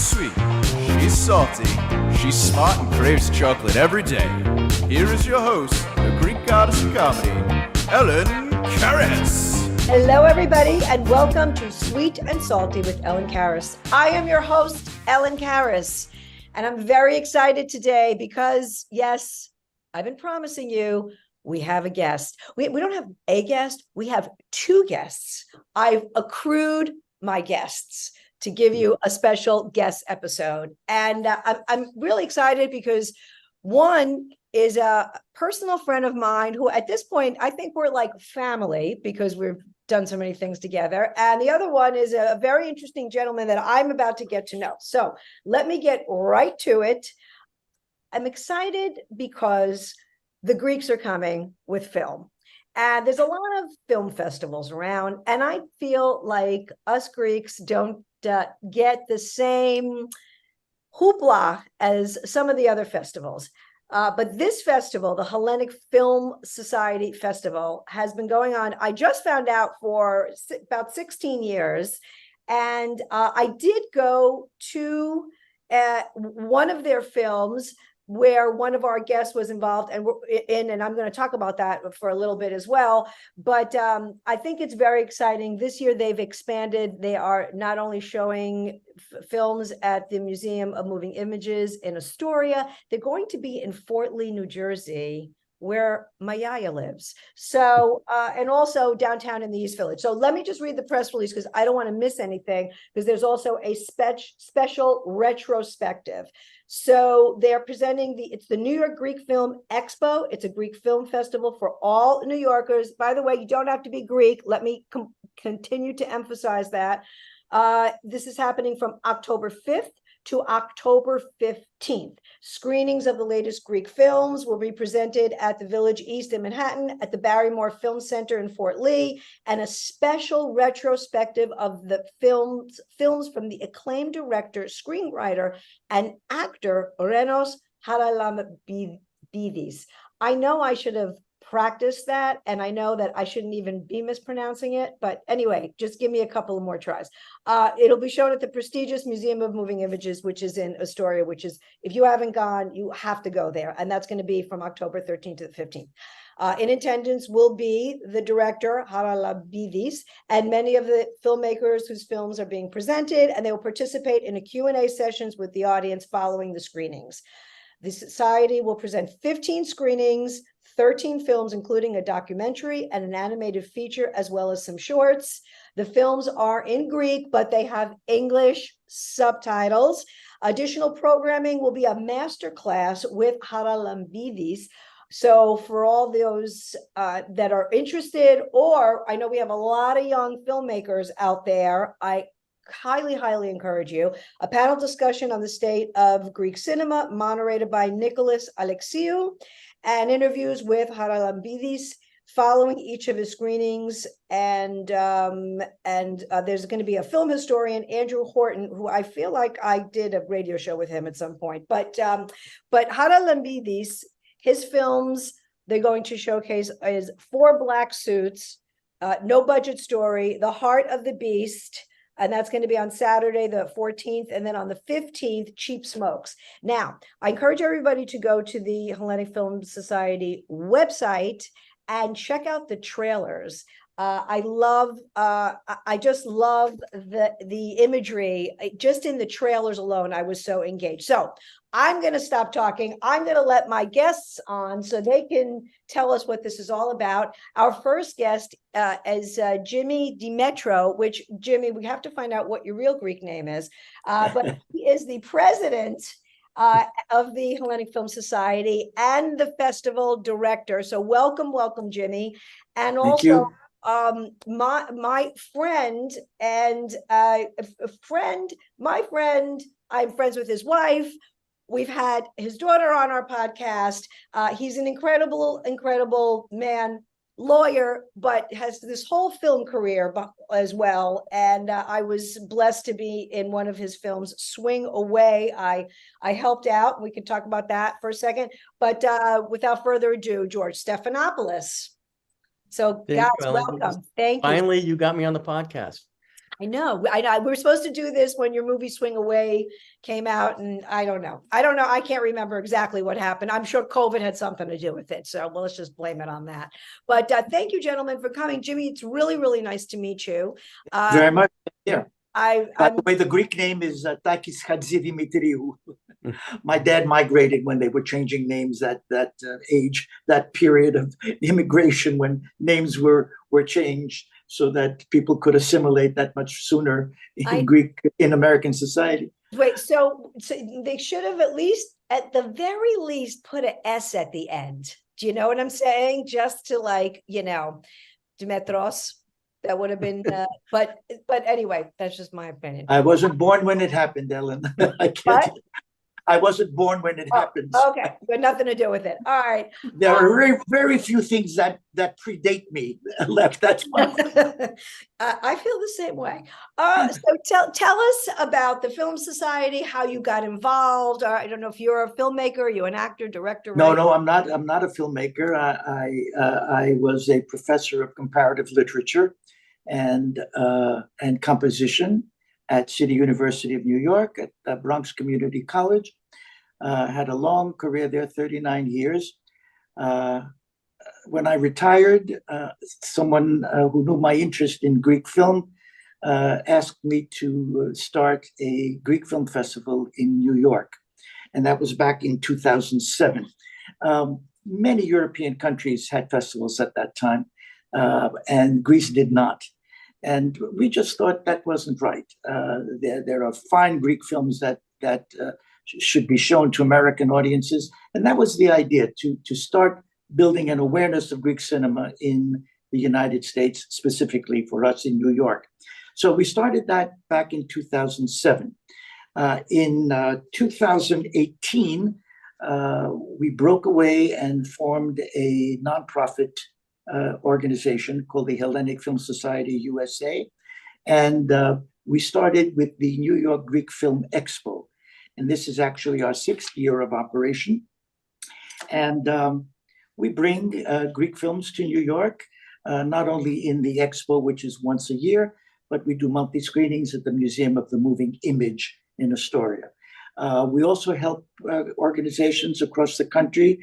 sweet, she's salty, she's smart and craves chocolate every day. Here is your host, the Greek goddess of comedy, Ellen Karis. Hello, everybody, and welcome to Sweet and Salty with Ellen Karis. I am your host, Ellen Karis, and I'm very excited today because, yes, I've been promising you, we have a guest. We don't have a guest, we have two guests. I've accrued my guests to give you a special guest episode. And I'm really excited because one is a personal friend of mine who at this point, I think we're like family because we've done so many things together. And the other one is a very interesting gentleman that I'm about to get to know. So let me get right to it. I'm excited because the Greeks are coming with film. And there's a lot of film festivals around. And I feel like us Greeks don't get the same hoopla as some of the other festivals. But this festival, the Hellenic Film Society Festival, has been going on, I just found out, for about 16 years. And I did go to one of their films where one of our guests was involved and I'm going to talk about that for a little bit as well. But I think it's very exciting. This year they've expanded. They are not only showing films at the Museum of Moving Images in Astoria, they're going to be in Fort Lee, New Jersey, where Mayaya lives. So, and also downtown in the East Village. So let me just read the press release because I don't want to miss anything, because there's also a special retrospective. So they're presenting it's the New York Greek Film Expo. It's a Greek film festival for all New Yorkers. By the way, you don't have to be Greek. Let me continue to emphasize that. This is happening from October 5th to October 15th. Screenings of the latest Greek films will be presented at the Village East in Manhattan, at the Barrymore Film Center in Fort Lee, and a special retrospective of the films from the acclaimed director, screenwriter, and actor Renos Haralambidis. I know I should have practiced that, and I know that I shouldn't even be mispronouncing it, but anyway, just give me a couple of more tries. It'll be shown at the prestigious Museum of Moving Images, which is in Astoria, which is, if you haven't gone, you have to go there, and that's going to be from October 13th to the 15th. In attendance will be the director, Haralambidis, and many of the filmmakers whose films are being presented, and they will participate in a Q&A sessions with the audience following the screenings. The Society will present 15 screenings, 13 films, including a documentary and an animated feature, as well as some shorts. The films are in Greek, but they have English subtitles. Additional programming will be a master class with Haralambidis. So for all those that are interested, or I know we have a lot of young filmmakers out there, I highly encourage you. A panel discussion on the state of Greek cinema, moderated by Nicholas Alexiou, and interviews with Haralambidis following each of his screenings. And there's going to be a film historian, Andrew Horton, who I feel like I did a radio show with him at some point. But Haralambidis, his films they're going to showcase is Four Black Suits, No Budget Story, The Heart of the Beast, and that's going to be on Saturday, the 14th. And then on the 15th, Cheap Smokes. Now, I encourage everybody to go to the Hellenic Film Society website and check out the trailers. I just love the imagery. Just in the trailers alone, I was so engaged. So I'm going to stop talking. I'm going to let my guests on so they can tell us what this is all about. Our first guest is Jimmy DeMetro, which, Jimmy, we have to find out what your real Greek name is. But he is the president of the Hellenic Film Society and the festival director. So welcome, Jimmy. And Thank also, you. My friend, I'm friends with his wife. We've had his daughter on our podcast. He's an incredible man, lawyer, but has this whole film career as well. And I was blessed to be in one of his films, Swing Away. I helped out. We could talk about that for a second. But without further ado, George Stephanopoulos. So, guys, welcome. Thank you. Finally, you got me on the podcast. I know. We were supposed to do this when your movie Swing Away came out, and I don't know. I can't remember exactly what happened. I'm sure COVID had something to do with it. So well, let's just blame it on that. But thank you, gentlemen, for coming. Jimmy, it's really, really nice to meet you. Very much. Yeah. By I'm the way, the Greek name is Takis Hadzidimitriou. My dad migrated when they were changing names at that age, that period of immigration when names were changed so that people could assimilate that much sooner in American society. Wait, so they should have at the very least, put an S at the end. Do you know what I'm saying? Just to DeMetros. That would have been, but anyway, that's just my opinion. I wasn't born when it happened, Ellen. I wasn't born when it happened. Okay, but nothing to do with it. All right. There are very, very few things that predate me left. That's why. I feel the same way. So tell us about the Film Society, how you got involved. I don't know if you're a filmmaker, are you an actor, director? No, I'm not. I'm not a filmmaker. I was a professor of comparative literature and composition at City University of New York, at Bronx Community College. Had a long career there, 39 years. When I retired, someone who knew my interest in Greek film asked me to start a Greek film festival in New York. And that was back in 2007. Many European countries had festivals at that time, and Greece did not. And we just thought that wasn't right. There are fine Greek films that should be shown to American audiences. And that was the idea, to start building an awareness of Greek cinema in the United States, specifically for us in New York. So we started that back in 2007. In 2018, we broke away and formed a nonprofit organization called the Hellenic Film Society USA. And we started with the New York Greek Film Expo. And this is actually our 6th year of operation. And we bring Greek films to New York, not only in the Expo, which is once a year, but we do monthly screenings at the Museum of the Moving Image in Astoria. We also help organizations across the country.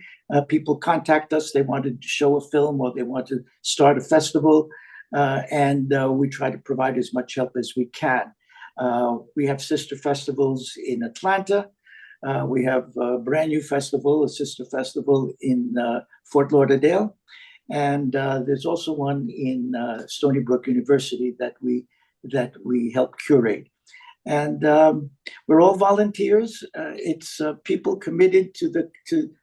People contact us, they want to show a film or they want to start a festival, and we try to provide as much help as we can. We have sister festivals in Atlanta. We have a brand new festival, a sister festival in Fort Lauderdale. And there's also one in Stony Brook University that we help curate. And we're all volunteers. It's people committed to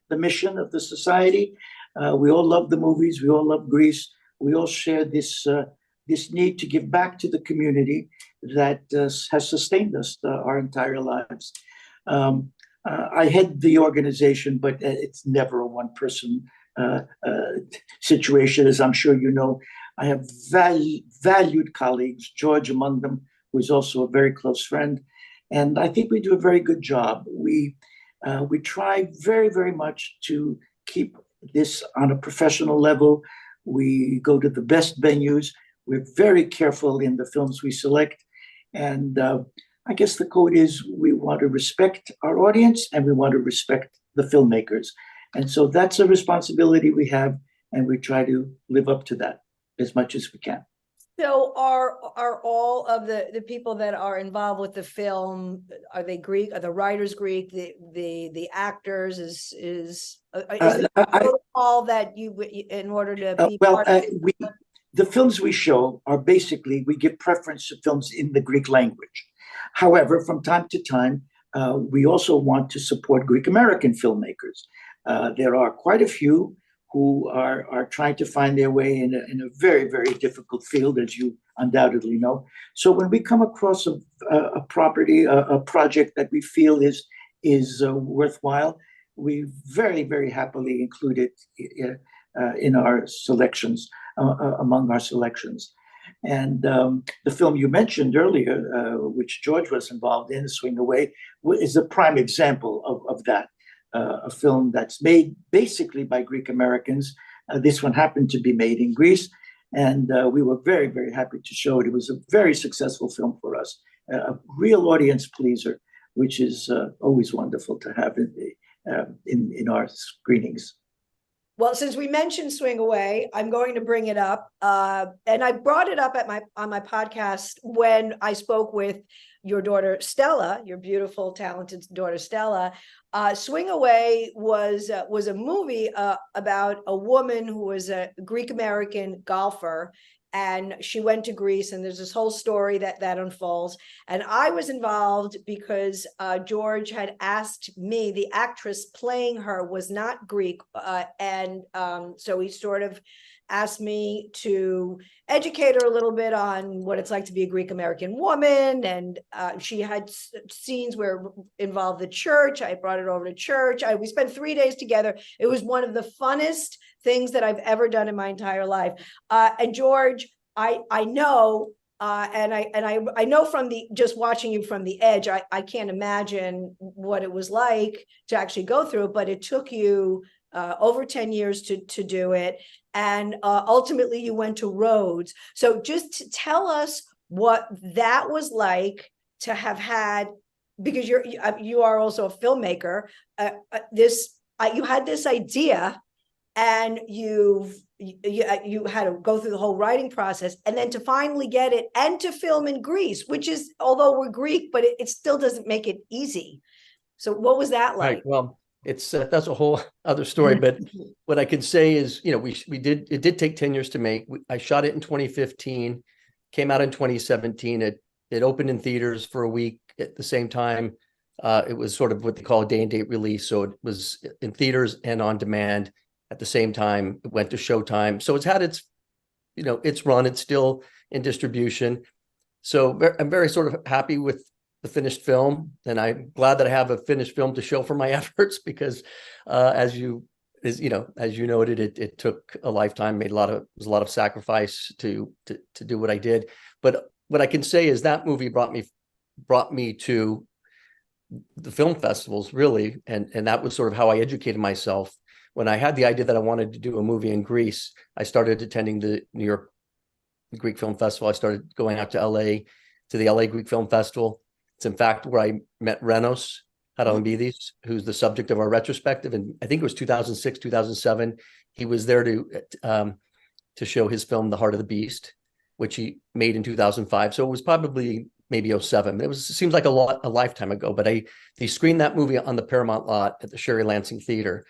the mission of the society. We all love the movies. We all love Greece. We all share this need to give back to the community that has sustained us our entire lives. I head the organization, but it's never a one-person situation, as I'm sure you know. I have valued colleagues, George among them, who is also a very close friend. And I think we do a very good job. We try very, very much to keep this on a professional level. We go to the best venues. We're very careful in the films we select. And I guess the code is we want to respect our audience and we want to respect the filmmakers. And so that's a responsibility we have, and we try to live up to that as much as we can. So are all of the people that are involved with the film, are they Greek? Are the writers Greek? The actors is all that you, in order to be the films we show are basically, we give preference to films in the Greek language. However, from time to time, we also want to support Greek American filmmakers. There are quite a few who are trying to find their way in a very, very difficult field, as you undoubtedly know. So when we come across a project that we feel is worthwhile, we very, very happily include it in our selections, among our selections. And the film you mentioned earlier, which George was involved in, Swing Away, is a prime example of that. A film that's made basically by Greek Americans. This one happened to be made in Greece. And we were very, very happy to show it. It was a very successful film for us, a real audience pleaser, which is always wonderful to have in our screenings. Well, since we mentioned Swing Away, I'm going to bring it up. And I brought it up on my podcast when I spoke with your daughter, Stella, your beautiful, talented daughter, Stella. Swing Away was a movie about a woman who was a Greek-American golfer, and she went to Greece, and there's this whole story that unfolds. And I was involved because George had asked me, the actress playing her was not Greek, and so he sort of asked me to educate her a little bit on what it's like to be a Greek American woman. And she had scenes where it involved the church. I brought it over to church. We spent 3 days together. It was one of the funnest things that I've ever done in my entire life. And George, I know, and I know from just watching you from the edge, I can't imagine what it was like to actually go through, but it took you over 10 years to do it. And ultimately you went to Rhodes. So just tell us what that was like to have had, because you are also a filmmaker, you had this idea, and you had to go through the whole writing process, and then to finally get it and to film in Greece, which is, although we're Greek, but it still doesn't make it easy. So what was that like? Right. Well, it's that's a whole other story. But what I can say is, it did take 10 years to make. I shot it in 2015, came out in 2017. It opened in theaters for a week at the same time. It was sort of what they call a day and date release. So it was in theaters and on demand at the same time. It went to Showtime. So it's had its run. It's still in distribution. So I'm very sort of happy with the finished film, and I'm glad that I have a finished film to show for my efforts, because as you noted, it took a lifetime, it was a lot of sacrifice to do what I did. But what I can say is that movie brought me to the film festivals, really, and that was sort of how I educated myself. When I had the idea that I wanted to do a movie in Greece, I started attending the New York Greek Film Festival. I started going out to LA, to the LA Greek Film Festival. It's in fact where I met Renos Haralambidis, who's the subject of our retrospective. And I think it was 2006, 2007. He was there to show his film, The Heart of the Beast, which he made in 2005. So it was probably maybe 07. It seems like a lifetime ago, but they screened that movie on the Paramount lot at the Sherry Lansing Theater.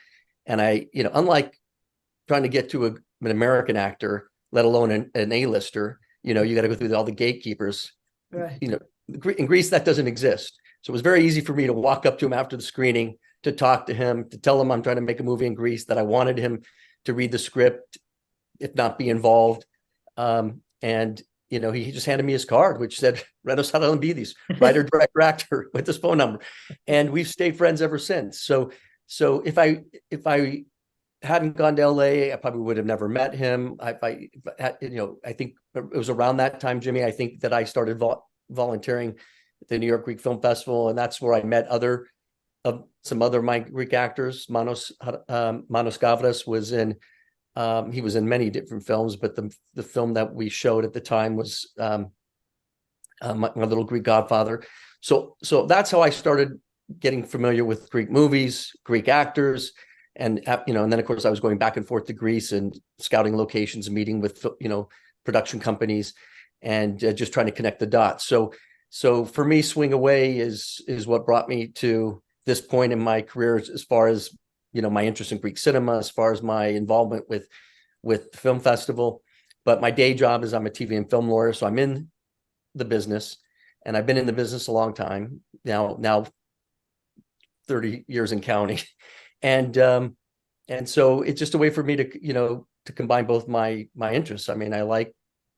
And unlike trying to get to an American actor, let alone an A-lister, you got to go through all the gatekeepers. Right. In Greece, that doesn't exist. So it was very easy for me to walk up to him after the screening, to talk to him, to tell him I'm trying to make a movie in Greece, that I wanted him to read the script, if not be involved. And he just handed me his card, which said Renos Haralambidis, writer, director, actor, with his phone number. And we've stayed friends ever since. So if I hadn't gone to LA, I probably would have never met him. I think it was around that time, Jimmy, I think that I started volunteering at the New York Greek Film Festival, and that's where I met some other my Greek actors. Manos Gavras was in. He was in many different films, but the film that we showed at the time was my Little Greek Godfather. So that's how I started getting familiar with Greek movies, Greek actors, and then of course I was going back and forth to Greece and scouting locations, and meeting with production companies, and just trying to connect the dots. So for me, Swing Away is what brought me to this point in my career, as far as my interest in Greek cinema, as far as my involvement with the film festival. But my day job is I'm a TV and film lawyer, so I'm in the business, and I've been in the business a long time now 30 years and counting. And so it's just a way for me to combine both my interests. I mean, I like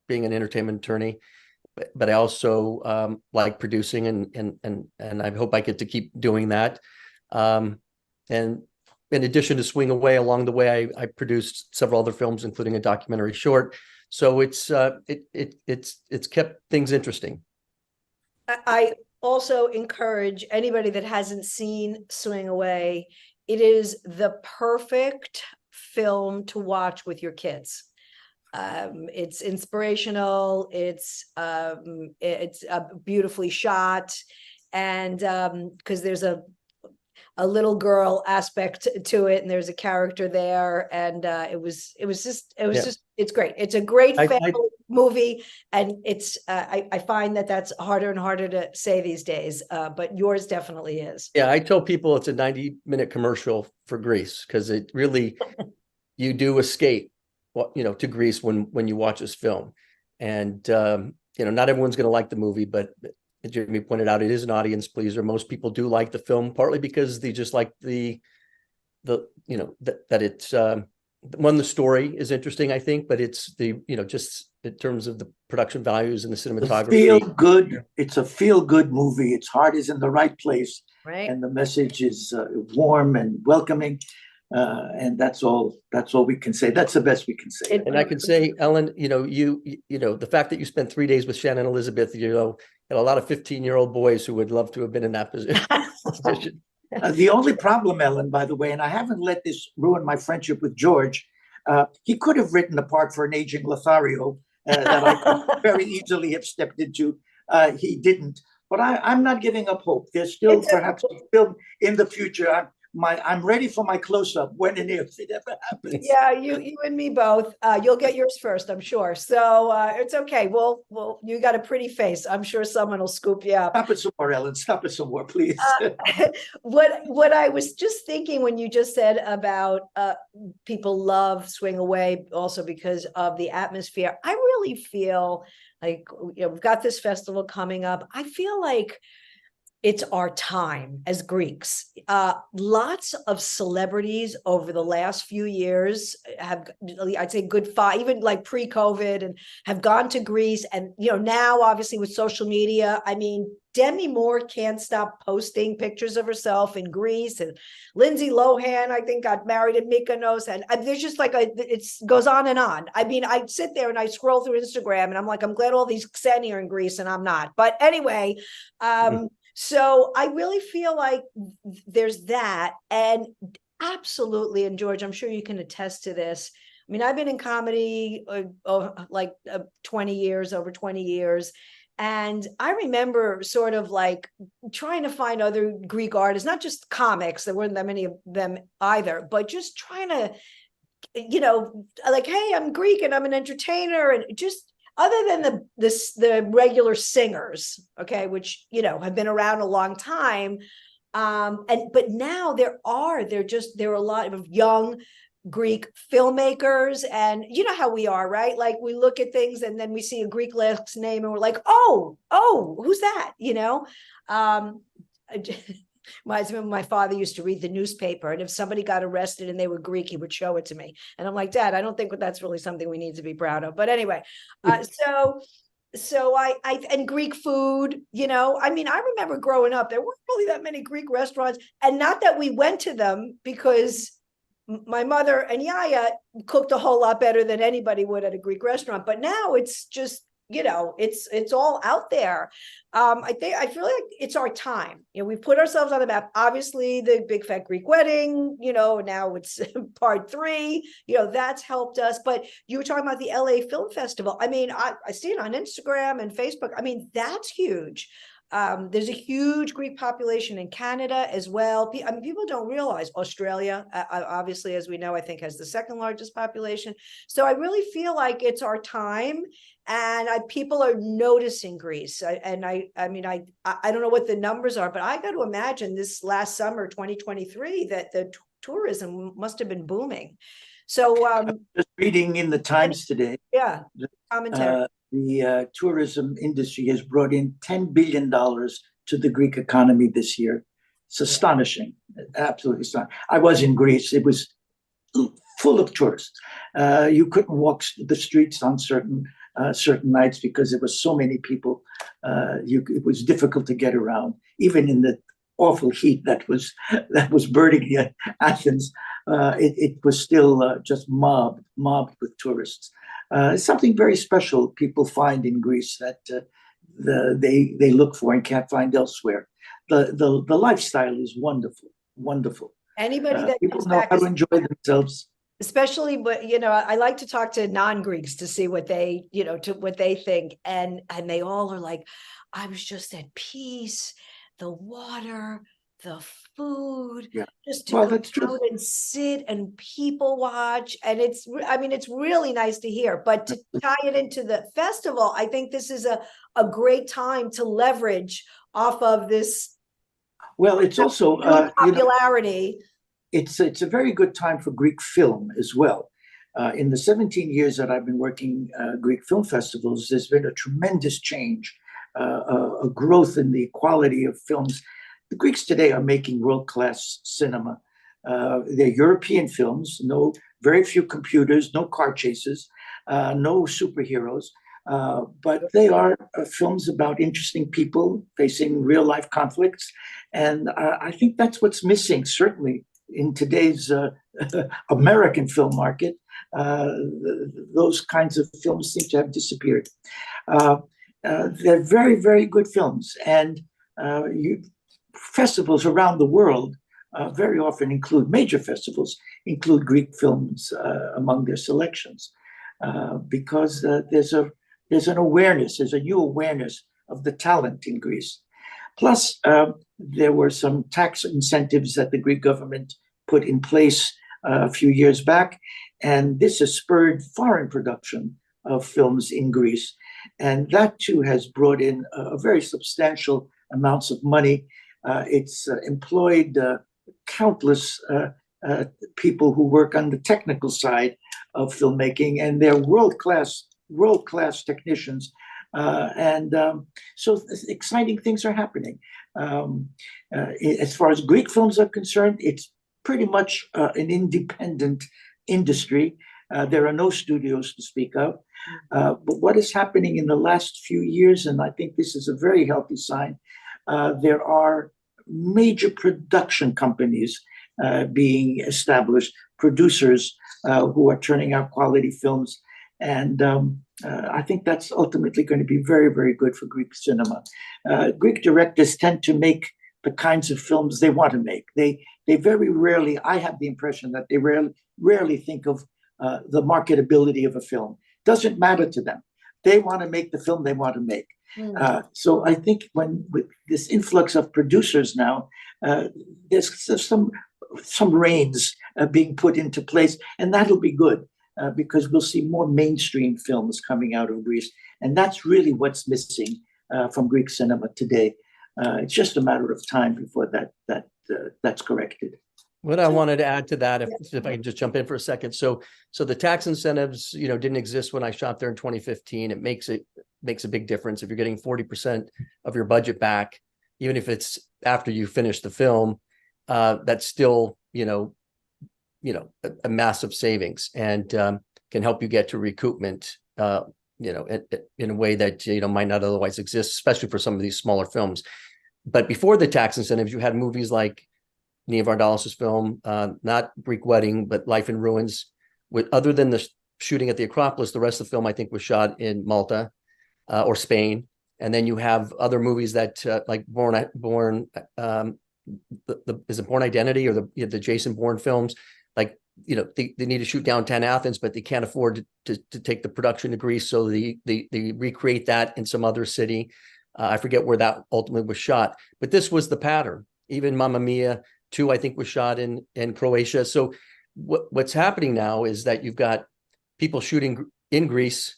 being an entertainment attorney, but I also like producing, and I hope I get to keep doing that. And in addition to Swing Away, along the way, I produced several other films, including a documentary short. So it's kept things interesting. I also encourage anybody that hasn't seen Swing Away. It is the perfect film to watch with your kids. It's inspirational. It's beautifully shot, and because there's a little girl aspect to it, and there's a character there, and it's great. It's a great family movie, and it's I find that's harder and harder to say these days, but yours definitely is. Yeah, I tell people it's a 90-minute commercial for Greece, because it really, you do escape, to Greece when you watch this film. And not everyone's going to like the movie, but as Jimmy pointed out, it is an audience pleaser. Most people do like the film, partly because they just like that it's the story is interesting, I think, but it's just in terms of the production values and the cinematography. It's a feel good movie. Its heart is in the right place, right? And the message is warm and welcoming. And that's all we can say. That's the best we can say. And I can say, Ellen, the fact that you spent 3 days with Shannon Elizabeth, and a lot of 15-year-old boys who would love to have been in that position. The only problem, Ellen, by the way, and I haven't let this ruin my friendship with George, he could have written the part for an aging Lothario that I could very easily have stepped into. He didn't. But I'm not giving up hope. There's still perhaps a film in the future. I'm ready for my close-up when and if it ever happens. Yeah, you and me both. You'll get yours first, I'm sure. So it's okay. Well, you got a pretty face. I'm sure someone will scoop you up. Stop it some more, Ellen. Stop it some more, please. What I was just thinking when you just said about people love Swing Away, also because of the atmosphere, I really feel like we've got this festival coming up. I feel like it's our time as Greeks. Lots of celebrities over the last few years have, I'd say, good five, even like pre-COVID, and have gone to Greece. And now, obviously, with social media, I mean, Demi Moore can't stop posting pictures of herself in Greece, and Lindsay Lohan, I think, got married in Mykonos, and there's just like it goes on and on. I mean, I sit there and I scroll through Instagram, and I'm like, I'm glad all these Xeni are in Greece, and I'm not. But anyway. So I really feel like there's that, and absolutely, and George, I'm sure you can attest to this. I mean, I've been in comedy over 20 years, and I remember sort of like trying to find other Greek artists, not just comics, there weren't that many of them either, but just trying to, like, hey, I'm Greek and I'm an entertainer, and just other than the regular singers, okay, which have been around a long time, but now there are a lot of young Greek filmmakers, and you know how we are, right? Like, we look at things and then we see a Greek last name and we're like, oh, who's that? Reminds me when my father used to read the newspaper, and if somebody got arrested and they were Greek, he would show it to me. And I'm like, Dad, I don't think that's really something we need to be proud of. But anyway, so I and Greek food, I mean, I remember growing up, there weren't really that many Greek restaurants, and not that we went to them, because my mother and Yaya cooked a whole lot better than anybody would at a Greek restaurant. But now it's just, it's all out there. I feel like it's our time. We've put ourselves on the map. Obviously, the Big Fat Greek Wedding, now it's part 3, that's helped us. But you were talking about the LA Film Festival. I mean, I see it on Instagram and Facebook. I mean, that's huge. There's a huge Greek population in Canada as well. I mean, people don't realize Australia, obviously, as we know, I think has the second largest population. So I really feel like it's our time, and people are noticing Greece. I don't know what the numbers are, but I got to imagine this last summer, 2023, that the tourism must have been booming. So just reading in the Times today. Yeah, commentary. The tourism industry has brought in $10 billion to the Greek economy this year. It's astonishing, absolutely astonishing. I was in Greece. It was full of tourists. You couldn't walk the streets on certain nights because there were so many people. It was difficult to get around, even in the awful heat that was burning Athens. It was still just mobbed with tourists. It's something very special people find in Greece that they look for and can't find elsewhere. The lifestyle is wonderful. Anybody that people know how to enjoy themselves. especially, but I like to talk to non-Greeks to see what they, to what they think, and they all are like, I was just at peace, the water, the food, Yeah. just to Well, go that's true. out and sit and people watch, and it's really nice to hear. But to tie it into the festival, I think this is a great time to leverage off of this Well, it's also, new popularity. it's a very good time for Greek film as well. In the 17 years that I've been working Greek film festivals, there's been a tremendous change, a growth in the quality of films. The Greeks today are making world-class cinema. They're European films, very few computers, no car chases, no superheroes, but they are films about interesting people facing real-life conflicts. And I think that's what's missing, certainly in today's American film market. Those kinds of films seem to have disappeared. They're very, very good films, and festivals around the world very often major festivals include Greek films among their selections, because there's an awareness, there's a new awareness of the talent in Greece. Plus, there were some tax incentives that the Greek government put in place a few years back, and this has spurred foreign production of films in Greece. And that too has brought in a very substantial amounts of money. It's employed countless people who work on the technical side of filmmaking, and they're world-class technicians. So exciting things are happening. As far as Greek films are concerned, it's pretty much an independent industry. There are no studios to speak of. But what is happening in the last few years, and I think this is a very healthy sign, there are major production companies being established, producers who are turning out quality films. And I think that's ultimately going to be very, very good for Greek cinema. Greek directors tend to make the kinds of films they want to make. They very rarely, I have the impression that they rarely think of the marketability of a film. Doesn't matter to them. They want to make the film they want to make. So I think with this influx of producers now, there's some reins being put into place, and that'll be good because we'll see more mainstream films coming out of Greece, and that's really what's missing from Greek cinema today. It's just a matter of time before that's corrected. What I wanted to add to that, if I can just jump in for a second. So the tax incentives, didn't exist when I shot there in 2015. It makes a big difference if you're getting 40% of your budget back, even if it's after you finish the film. That's still, a massive savings, and can help you get to recoupment, in a way that might not otherwise exist, especially for some of these smaller films. But before the tax incentives, you had movies like Nia Vardalos' film, not Greek Wedding, but Life in Ruins. Other than the shooting at the Acropolis, the rest of the film, I think, was shot in Malta or Spain. And then you have other movies that like is it Born Identity, or the Jason Bourne films? Like, they need to shoot downtown Athens, but they can't afford to take the production to Greece. So they recreate that in some other city. I forget where that ultimately was shot, but this was the pattern. Even Mamma Mia 2, I think, was shot in Croatia. So what's happening now is that you've got people shooting in Greece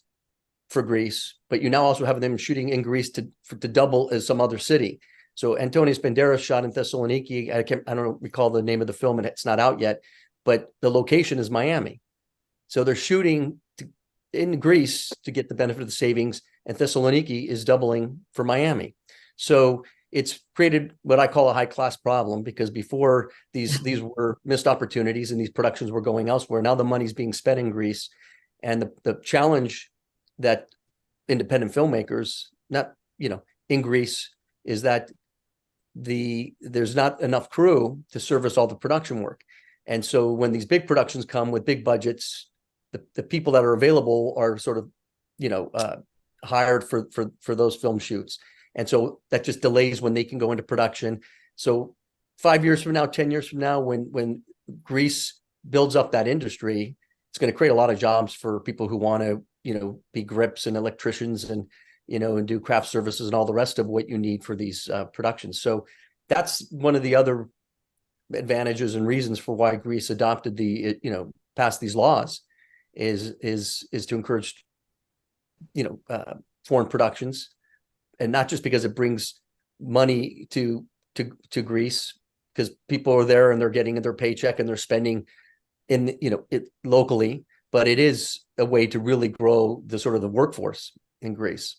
for Greece, but you now also have them shooting in Greece to double as some other city. So Antonios Banderas shot in Thessaloniki. I don't recall the name of the film, and it's not out yet, but the location is Miami. So they're shooting in Greece to get the benefit of the savings, and Thessaloniki is doubling for Miami. So it's created what I call a high-class problem, because before these were missed opportunities and these productions were going elsewhere. Now the money's being spent in Greece, and the challenge that independent filmmakers, in Greece, is that there's not enough crew to service all the production work. And so when these big productions come with big budgets, the people that are available are sort of, hired for those film shoots. And so that just delays when they can go into production. So 5 years from now, 10 years from now, when Greece builds up that industry. It's going to create a lot of jobs for people who want to, be grips and electricians and, and do craft services and all the rest of what you need for these productions. So that's one of the other advantages and reasons for why Greece adopted passed these laws is to encourage, foreign productions, and not just because it brings money to Greece, because people are there and they're getting their paycheck and they're spending in, it locally, but it is a way to really grow the sort of the workforce in Greece.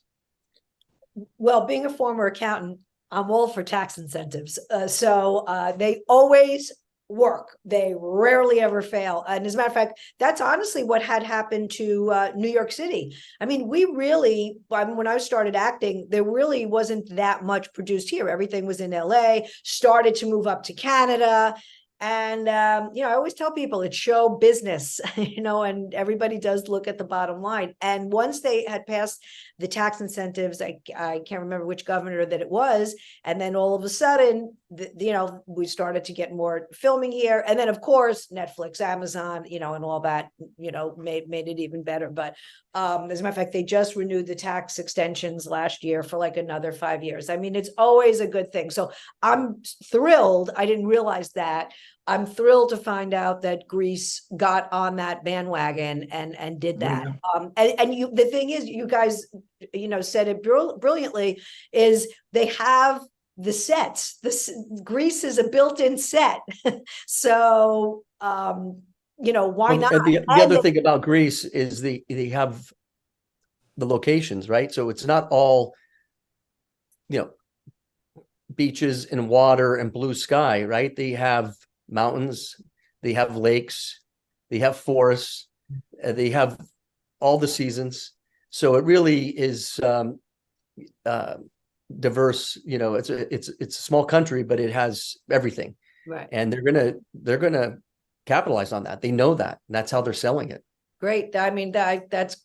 Well, being a former accountant, I'm all for tax incentives. So they always work. They rarely ever fail. And as a matter of fact, that's honestly what had happened to New York City. I mean, when I started acting, there really wasn't that much produced here. Everything was in LA, started to move up to Canada. And, I always tell people it's show business, and everybody does look at the bottom line. And once they had passed the tax incentives, I can't remember which governor that it was. And then all of a sudden, we started to get more filming here. And then, of course, Netflix, Amazon, and all that, made it even better. But as a matter of fact, they just renewed the tax extensions last year for like another 5 years. I mean, it's always a good thing. So I'm thrilled. I didn't realize that. I'm thrilled to find out that Greece got on that bandwagon and did that. Yeah. The thing is, you guys, said it brilliantly, is they have the sets. Greece is a built-in set. So, why not? And the other thing about Greece is they have the locations, right? So it's not all, beaches and water and blue sky, right? They have mountains, they have lakes, they have forests, they have all the seasons. So it really is diverse. It's a small country, but it has everything. Right. And they're gonna capitalize on that. They know that, and that's how they're selling it. Great. I mean, that's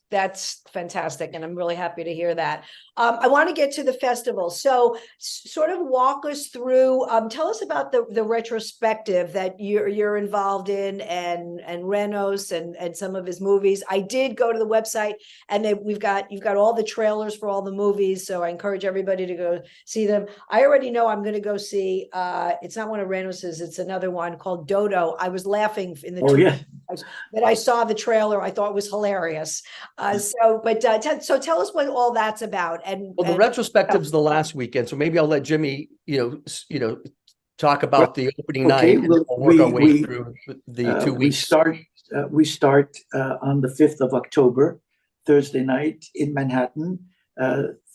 fantastic. And I'm really happy to hear that. I want to get to the festival. So sort of walk us through, tell us about the retrospective that you're involved in, and Renos and some of his movies. I did go to the website, and you've got all the trailers for all the movies. So I encourage everybody to go see them. I already know I'm going to go see, it's not one of Renos's, it's another one called Dodo. I was laughing in the that I saw the trailer. I thought it was hilarious. So tell us what all that's about. The retrospective's the last weekend, so maybe I'll let Jimmy, talk about the opening night. And we'll work our way through the 2 weeks. We start on the 5th of October, Thursday night in Manhattan,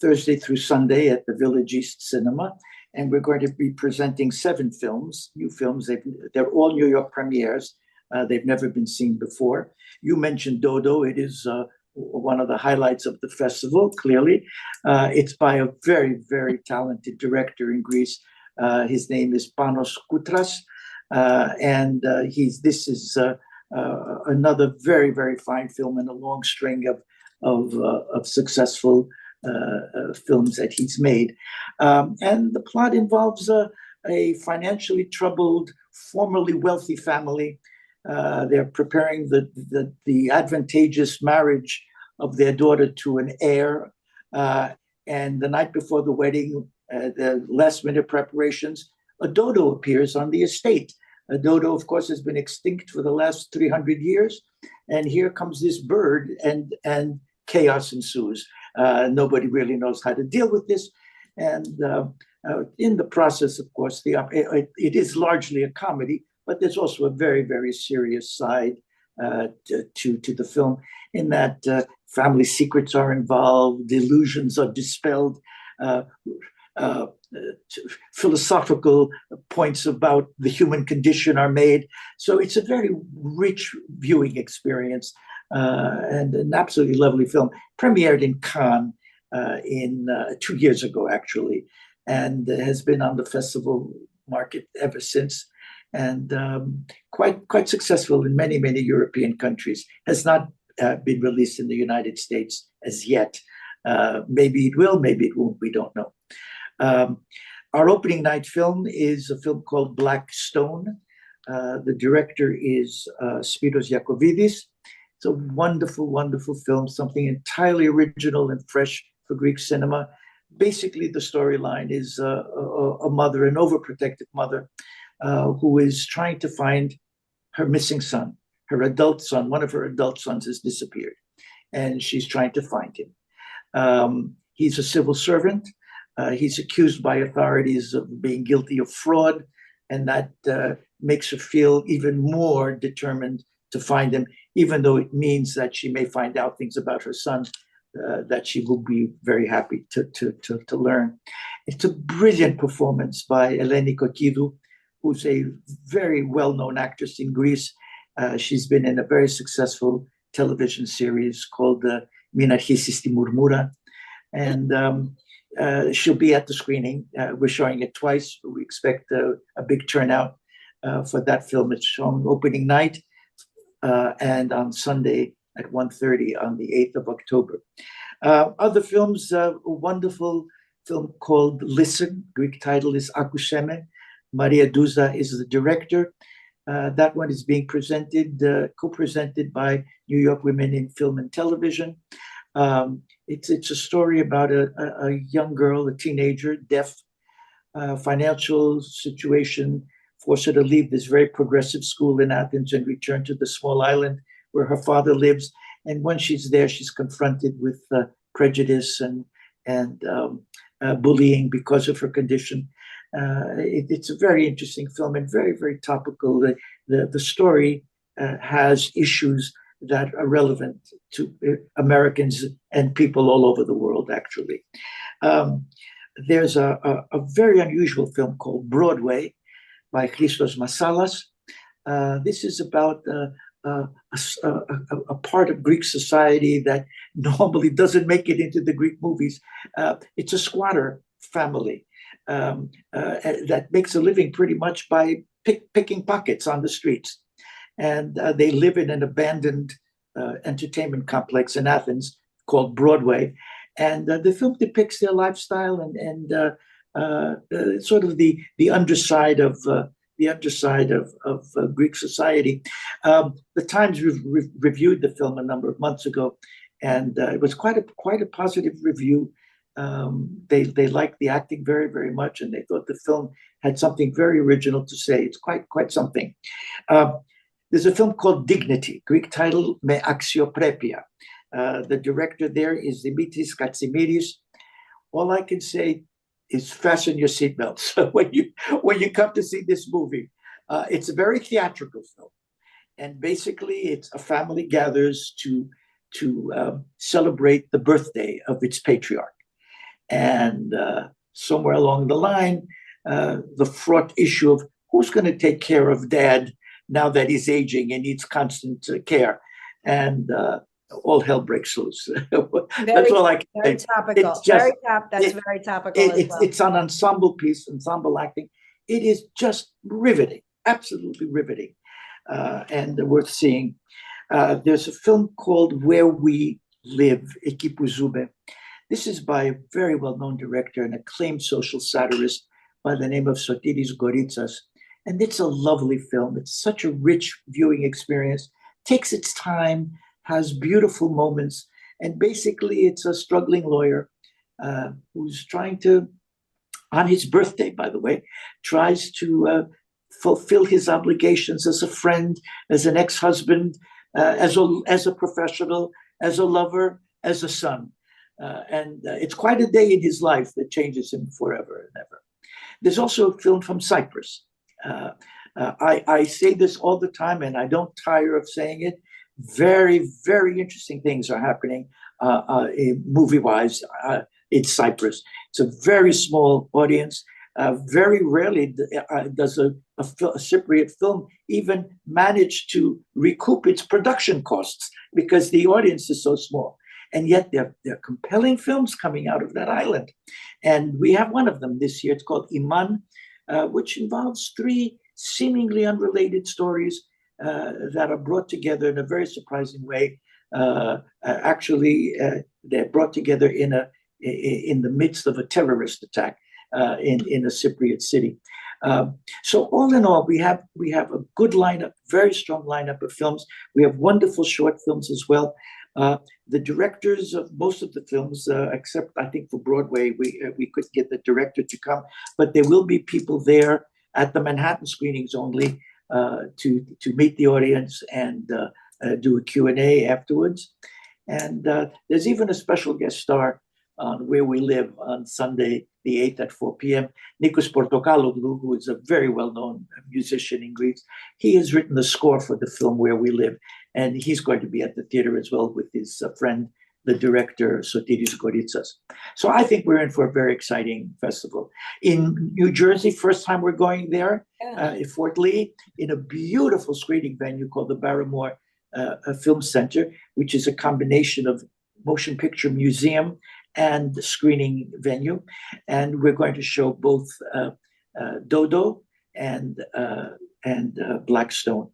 Thursday through Sunday at the Village East Cinema. And we're going to be presenting 7 films, new films. They're all New York premieres. They've never been seen before. You mentioned Dodo. It is one of the highlights of the festival, clearly. It's by a very, very talented director in Greece. His name is Panos Koutras. This is another very, very fine film in a long string of successful films that he's made. And the plot involves a financially troubled, formerly wealthy family. They're preparing the advantageous marriage of their daughter to an heir. And the night before the wedding, the last minute preparations, a dodo appears on the estate. A dodo, of course, has been extinct for the last 300 years. And here comes this bird, and chaos ensues. Nobody really knows how to deal with this. And in the process, of course, it is largely a comedy, but there's also a very, very serious side to the film, in that family secrets are involved, delusions are dispelled, philosophical points about the human condition are made. So it's a very rich viewing experience, and an absolutely lovely film. Premiered in Cannes in 2 years ago, actually, and has been on the festival market ever since. And quite successful in many, many European countries. Has not been released in the United States as yet. Maybe it will, maybe it won't, we don't know. Our opening night film is a film called Black Stone, The director is Spiros Yakovidis. It's a wonderful, wonderful film, something entirely original and fresh for Greek cinema. Basically, the storyline is a mother, an overprotective mother, who is trying to find her missing son. Her adult son, one of her adult sons, has disappeared, and she's trying to find him. He's a civil servant. He's accused by authorities of being guilty of fraud, and that makes her feel even more determined to find him, even though it means that she may find out things about her son that she will be very happy to learn. It's a brilliant performance by Eleni Kokidou, who's a very well-known actress in Greece. She's been in a very successful television series called Min Archisis Ti Murmura, and she'll be at the screening. We're showing it twice. We expect a big turnout for that film. It's shown opening night and on Sunday at 1:30 on the 8th of October. Other films, a wonderful film called Listen. Greek title is Akouseme. Maria Douza is the director. That one is being presented, co-presented by New York Women in Film and Television. It's a story about a young girl, a teenager, deaf, financial situation forced her to leave this very progressive school in Athens and return to the small island where her father lives. And when she's there, she's confronted with prejudice and bullying because of her condition. It's a very interesting film and very, very topical. The story has issues that are relevant to Americans and people all over the world, actually. There's a very unusual film called Broadway by Christos Massalas. This is about a part of Greek society that normally doesn't make it into the Greek movies. It's a squatter family that makes a living pretty much by picking pockets on the streets. And they live in an abandoned entertainment complex in Athens called Broadway. And the film depicts their lifestyle and sort of the underside of Greek society. The Times reviewed the film a number of months ago, and it was quite a positive review. They liked the acting very, very much, and they thought the film had something very original to say. It's quite something. There's a film called Dignity, Greek title Me Axioprepia. The director there is Dimitris Katsimiris. All I can say is fasten your seatbelts when you come to see this movie. It's a very theatrical film, and basically, it's a family gathers to celebrate the birthday of its patriarch, and somewhere along the line, the fraught issue of who's going to take care of dad now that he's aging and needs constant care, and all hell breaks loose. That's all I can say. Very topical. That's very topical as well. It's an ensemble piece, ensemble acting. It is just riveting, absolutely riveting, and worth seeing. There's a film called Where We Live, Εκεί που ζούμε. This is by a very well-known director and acclaimed social satirist by the name of Sotiris Goritsas. And it's a lovely film. It's such a rich viewing experience, takes its time, has beautiful moments. And basically, it's a struggling lawyer who's trying to, on his birthday, by the way, tries to fulfill his obligations as a friend, as an ex-husband, as a professional, as a lover, as a son. And it's quite a day in his life that changes him forever and ever. There's also a film from Cyprus. I say this all the time, and I don't tire of saying it. Very, very interesting things are happening movie-wise in Cyprus. It's a very small audience. Very rarely does a Cypriot film even manage to recoup its production costs because the audience is so small. And yet there are compelling films coming out of that island. And we have one of them this year. It's called Iman, which involves three seemingly unrelated stories that are brought together in a very surprising way. Actually, they're brought together in the midst of a terrorist attack in a Cypriot city. So all in all, we have a good lineup, very strong lineup of films. We have wonderful short films as well. The directors of most of the films, except I think for Broadway, we could get the director to come, but there will be people there at the Manhattan screenings only to meet the audience and do a Q&A afterwards. And there's even a special guest star on Where We Live on Sunday, the 8th at 4 p.m. Nikos Portokaloglu, who is a very well-known musician in Greece. He has written the score for the film Where We Live, and he's going to be at the theater as well with his friend, the director, Sotiris Goritsas. So I think we're in for a very exciting festival. In New Jersey, first time we're going there, at Fort Lee, in a beautiful screening venue called the Barrymore Film Center, which is a combination of motion picture museum and screening venue. And we're going to show both Dodo and Blackstone.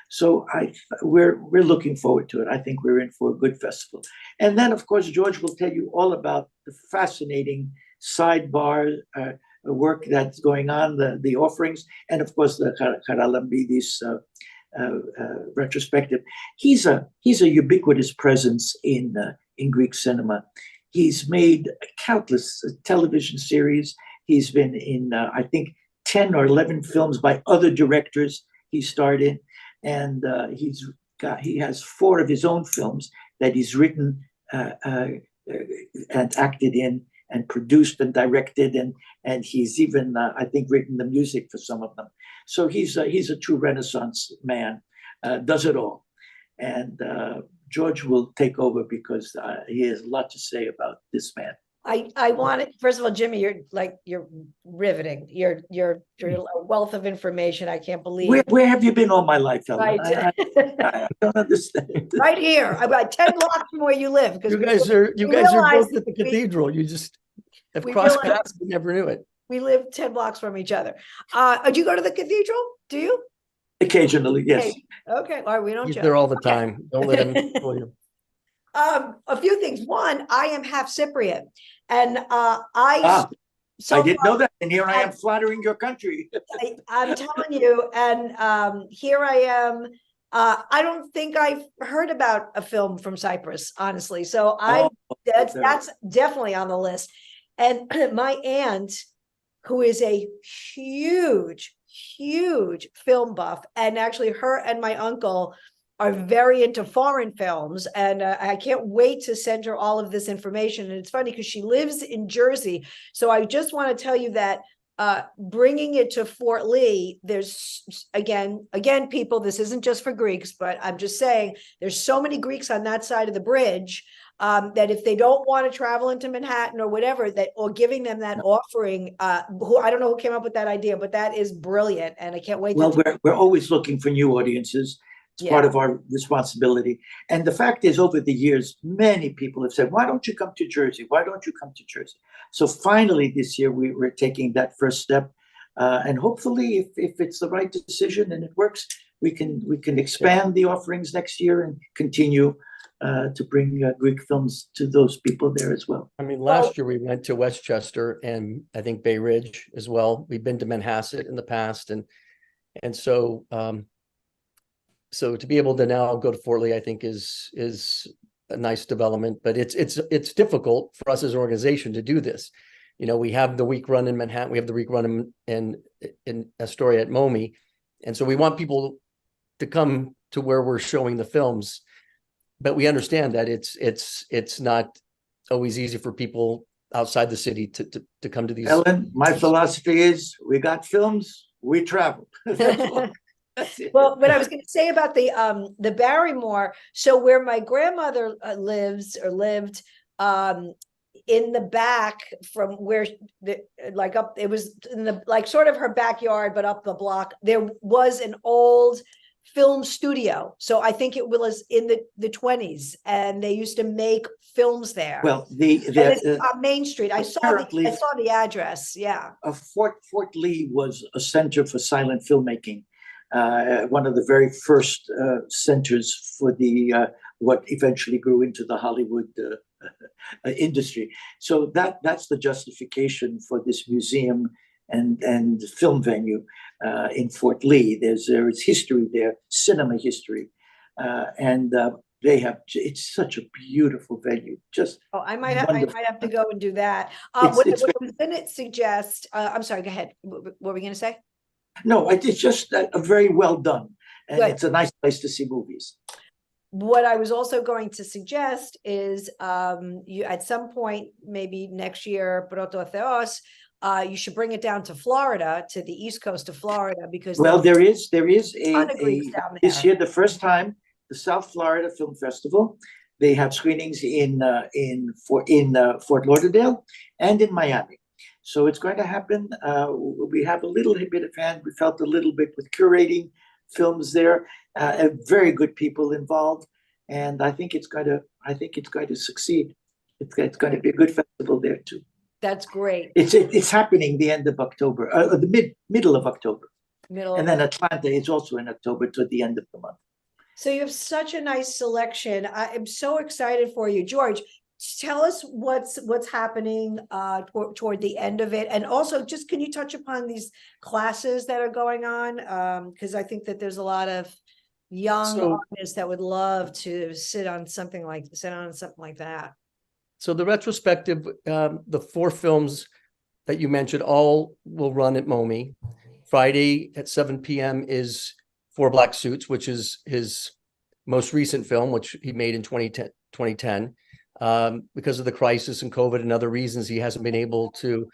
So we're looking forward to it. I think we're in for a good festival. And then, of course, George will tell you all about the fascinating sidebar work that's going on, the offerings, and of course the Charalambidis retrospective. He's a ubiquitous presence in Greek cinema. He's made countless television series. He's been in, I think, 10 or 11 films by other directors he starred in. And he has 4 of his own films that he's written and acted in and produced and directed. And he's even, I think, written the music for some of them. So he's a true Renaissance man, does it all. And George will take over because he has a lot to say about this man. I want it. First of all, Jimmy, you're riveting. You're a wealth of information. I can't believe. Where have you been all my life, Ellen? Right. I don't understand. Right here, about 10 blocks from where you live. Because you guys are both at the cathedral. You just have crossed paths. We never knew it. We live 10 blocks from each other. Do you go to the cathedral? Do you? Occasionally, yes. Okay. All right. We don't. He's there all the time. Don't let him fool you. A few things. One, I am half Cypriot, and I didn't know that, and here I am flattering your country. I'm telling you, and here I am. I don't think I've heard about a film from Cyprus, honestly. So that's definitely on the list. And my aunt, who is a huge film buff, and actually her and my uncle are very into foreign films, and I can't wait to send her all of this information. And it's funny because she lives in Jersey, so I just want to tell you that bringing it to Fort Lee, there's again people, this isn't just for Greeks, but I'm just saying there's so many Greeks on that side of the bridge that if they don't want to travel into Manhattan or whatever, or giving them that offering, who I don't know who came up with that idea, but that is brilliant, and I can't wait. Well, we're always looking for new audiences. It's part of our responsibility. And the fact is, over the years, many people have said, why don't you come to Jersey? Why don't you come to Jersey? So finally, this year, we're taking that first step. And hopefully, if it's the right decision and it works, we can expand the offerings next year and continue to bring Greek films to those people there as well. I mean, last year we went to Westchester and I think Bay Ridge as well. We've been to Manhasset in the past. And so... So to be able to now go to Fort Lee, I think is a nice development, but it's difficult for us as an organization to do this. You know, we have the week run in Manhattan, we have the week run in Astoria at MoMI, and so we want people to come to where we're showing the films, but we understand that it's not always easy for people outside the city to come to these. Ellen, my philosophy is: we got films, we travel. Well, what I was going to say about the Barrymore, so where my grandmother lived in the back from where it was in the sort of her backyard, but up the block, there was an old film studio. So I think it was in the 20s, and they used to make films there. Well, on Main Street. I saw the address. Yeah. Fort Lee was a center for silent filmmaking. One of the very first centers for what eventually grew into the Hollywood industry. So that's the justification for this museum and film venue in Fort Lee. There's history there, cinema history, and it's such a beautiful venue. Just I might wonderful. have to go and do that. It's What I was going to suggest, I'm sorry, go ahead. What were we going to say? No, it's just a very well done, and Good. it's a nice place to see movies. What I was also going to suggest is you at some point, maybe next year, Proto Theos, you should bring it down to Florida, to the East Coast of Florida, because Well, there is ton of Greeks down there. this year, the first time, the South Florida Film Festival. They have screenings in Fort Lauderdale and in Miami. So it's going to happen. We have a little bit of hand. We felt a little bit with curating films there. Very good people involved, and I think it's going to succeed. It's going to be a good festival there too. That's great. It's happening the end of October, the middle of October, and then Atlanta is also in October to the end of the month. So you have such a nice selection. I am so excited for you, George. Tell us what's happening toward the end of it, and also just can you touch upon these classes that are going on? Because I think that there's a lot of young artists that would love to sit on something like that. So the retrospective, the 4 films that you mentioned all will run at MoMI. Friday at 7 p.m. is 4 Black Suits, which is his most recent film, which he made in 2010. Because of the crisis and COVID and other reasons, he hasn't been able to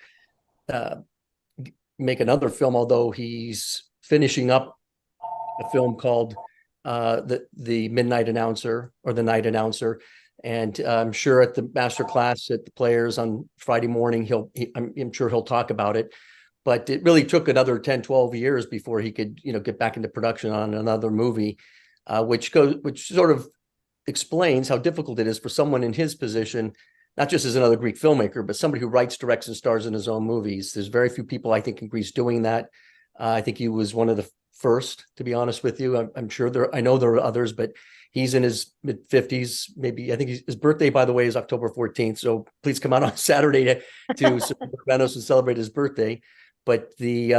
make another film, although he's finishing up a film called the Midnight Announcer or the Night Announcer. And I'm sure at the master class at the Players on Friday morning, I'm sure he'll talk about it. But it really took another 10, 12 years before he could, get back into production on another movie, which sort of explains how difficult it is for someone in his position, not just as another Greek filmmaker, but somebody who writes, directs, and stars in his own movies. There's very few people, I think, in Greece doing that. I think he was one of the first, to be honest with you. I'm sure I know there are others, but he's in his mid-50s, maybe. I think his birthday, by the way, is October 14th. So please come out on Saturday to support Renos and celebrate his birthday. But he